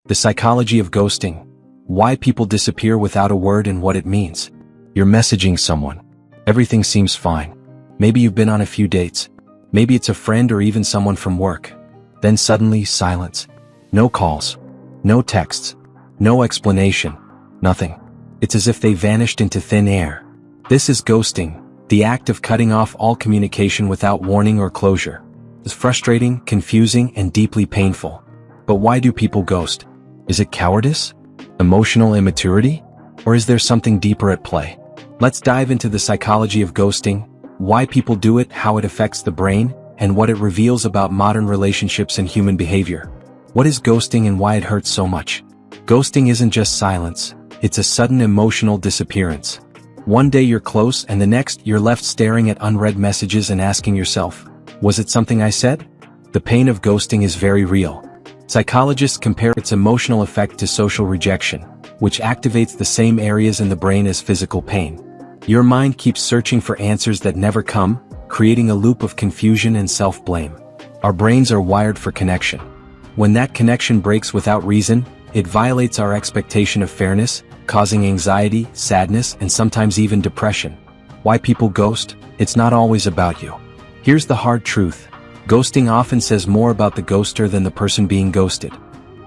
The psychology of ghosting. Why people disappear without a word and what it means. You're messaging someone. Everything seems fine. Maybe you've been on a few dates. Maybe it's a friend or even someone from work. Then suddenly, silence. No calls. No texts. No explanation. Nothing. It's as if they vanished into thin air. This is ghosting, the act of cutting off all communication without warning or closure. It's frustrating, confusing, and deeply painful. But why do people ghost? Is it cowardice? Emotional immaturity? Or is there something deeper at play? Let's dive into the psychology of ghosting, why people do it, how it affects the brain, and what it reveals about modern relationships and human behavior. What is ghosting and why it hurts so much? Ghosting isn't just silence, it's a sudden emotional disappearance. One day you're close and the next you're left staring at unread messages and asking yourself, was it something I said? The pain of ghosting is very real. Psychologists compare its emotional effect to social rejection, which activates the same areas in the brain as physical pain. Your mind keeps searching for answers that never come, creating a loop of confusion and self-blame. Our brains are wired for connection. When that connection breaks without reason, it violates our expectation of fairness, causing anxiety, sadness, and sometimes even depression. Why people ghost? It's not always about you. Here's the hard truth. Ghosting often says more about the ghoster than the person being ghosted.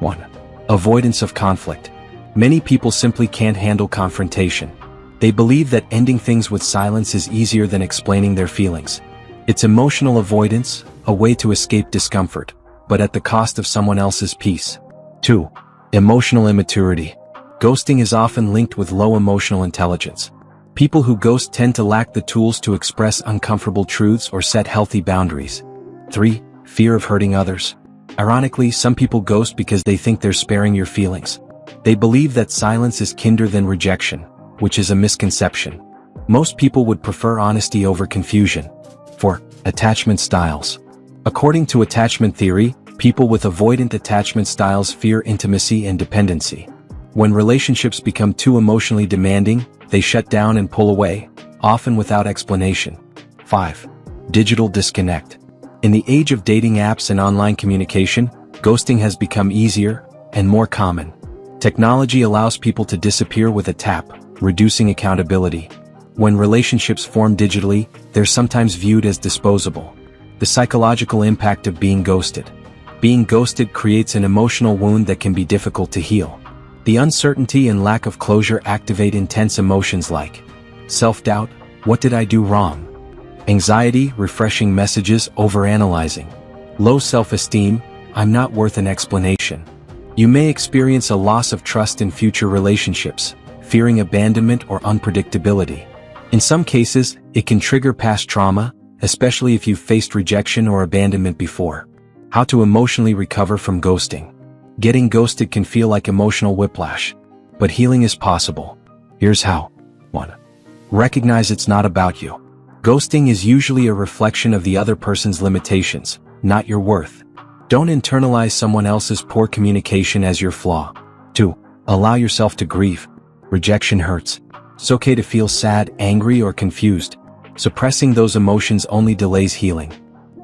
1. Avoidance of conflict. Many people simply can't handle confrontation. They believe that ending things with silence is easier than explaining their feelings. It's emotional avoidance, a way to escape discomfort, but at the cost of someone else's peace. 2. Emotional immaturity. Ghosting is often linked with low emotional intelligence. People who ghost tend to lack the tools to express uncomfortable truths or set healthy boundaries. 3. Fear of hurting others. Ironically, some people ghost because they think they're sparing your feelings. They believe that silence is kinder than rejection, which is a misconception. Most people would prefer honesty over confusion. 4. Attachment styles. According to attachment theory, people with avoidant attachment styles fear intimacy and dependency. When relationships become too emotionally demanding, they shut down and pull away, often without explanation. 5. Digital disconnect. In the age of dating apps and online communication, ghosting has become easier and more common. Technology allows people to disappear with a tap, reducing accountability. When relationships form digitally, they're sometimes viewed as disposable. The psychological impact of being ghosted. Being ghosted creates an emotional wound that can be difficult to heal. The uncertainty and lack of closure activate intense emotions like self-doubt, what did I do wrong? Anxiety, refreshing messages, overanalyzing. Low self-esteem, I'm not worth an explanation. You may experience a loss of trust in future relationships, fearing abandonment or unpredictability. In some cases, it can trigger past trauma, especially if you've faced rejection or abandonment before. How to emotionally recover from ghosting. Getting ghosted can feel like emotional whiplash, but healing is possible. Here's how. 1. Recognize it's not about you. Ghosting is usually a reflection of the other person's limitations, not your worth. Don't internalize someone else's poor communication as your flaw. 2. Allow yourself to grieve. Rejection hurts. It's okay to feel sad, angry, or confused. Suppressing those emotions only delays healing.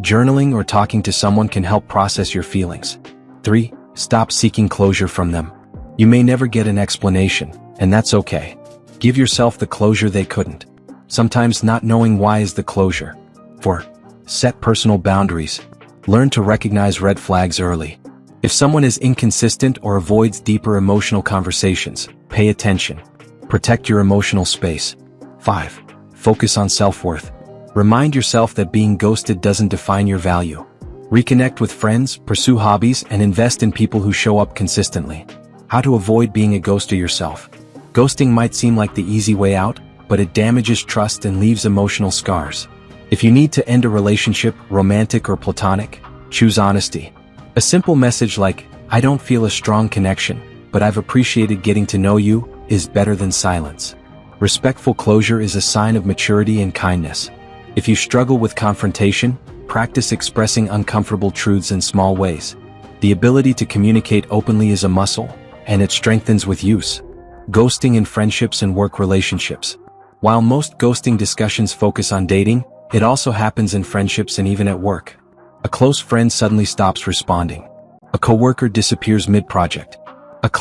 Journaling or talking to someone can help process your feelings. 3. Stop seeking closure from them. You may never get an explanation, and that's okay. Give yourself the closure they couldn't. Sometimes not knowing why is the closure. 4. Set personal boundaries. Learn to recognize red flags early. If someone is inconsistent or avoids deeper emotional conversations, pay attention. Protect your emotional space. 5. Focus on self-worth. Remind yourself that being ghosted doesn't define your value. Reconnect with friends, pursue hobbies, and invest in people who show up consistently. How to avoid being a ghoster yourself. Ghosting might seem like the easy way out, but it damages trust and leaves emotional scars. If you need to end a relationship, romantic or platonic, choose honesty. A simple message like, I don't feel a strong connection, but I've appreciated getting to know you, is better than silence. Respectful closure is a sign of maturity and kindness. If you struggle with confrontation, practice expressing uncomfortable truths in small ways. The ability to communicate openly is a muscle, and it strengthens with use. Ghosting in friendships and work relationships. While most ghosting discussions focus on dating, it also happens in friendships and even at work. A close friend suddenly stops responding. A coworker disappears mid-project.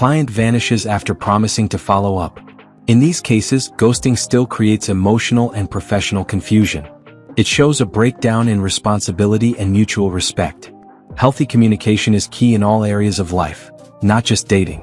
client vanishes after promising to follow up. In these cases, ghosting still creates emotional and professional confusion. It shows a breakdown in responsibility and mutual respect. Healthy communication is key in all areas of life, not just dating.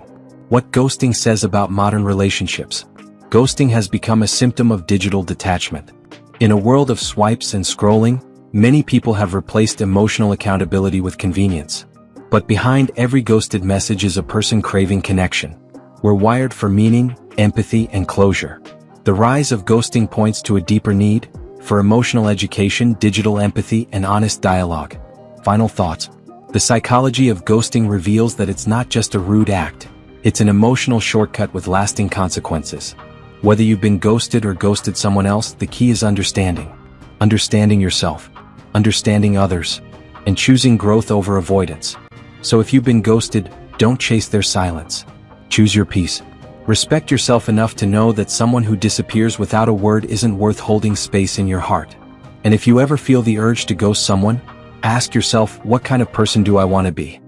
What ghosting says about modern relationships. Ghosting has become a symptom of digital detachment. In a world of swipes and scrolling, many people have replaced emotional accountability with convenience. But behind every ghosted message is a person craving connection. We're wired for meaning, empathy, and closure. The rise of ghosting points to a deeper need for emotional education, digital empathy, and honest dialogue. Final thoughts. The psychology of ghosting reveals that it's not just a rude act. It's an emotional shortcut with lasting consequences. Whether you've been ghosted or ghosted someone else, the key is understanding. Understanding yourself, understanding others, and choosing growth over avoidance. So if you've been ghosted, don't chase their silence. Choose your peace. Respect yourself enough to know that someone who disappears without a word isn't worth holding space in your heart. And if you ever feel the urge to ghost someone, ask yourself, what kind of person do I want to be?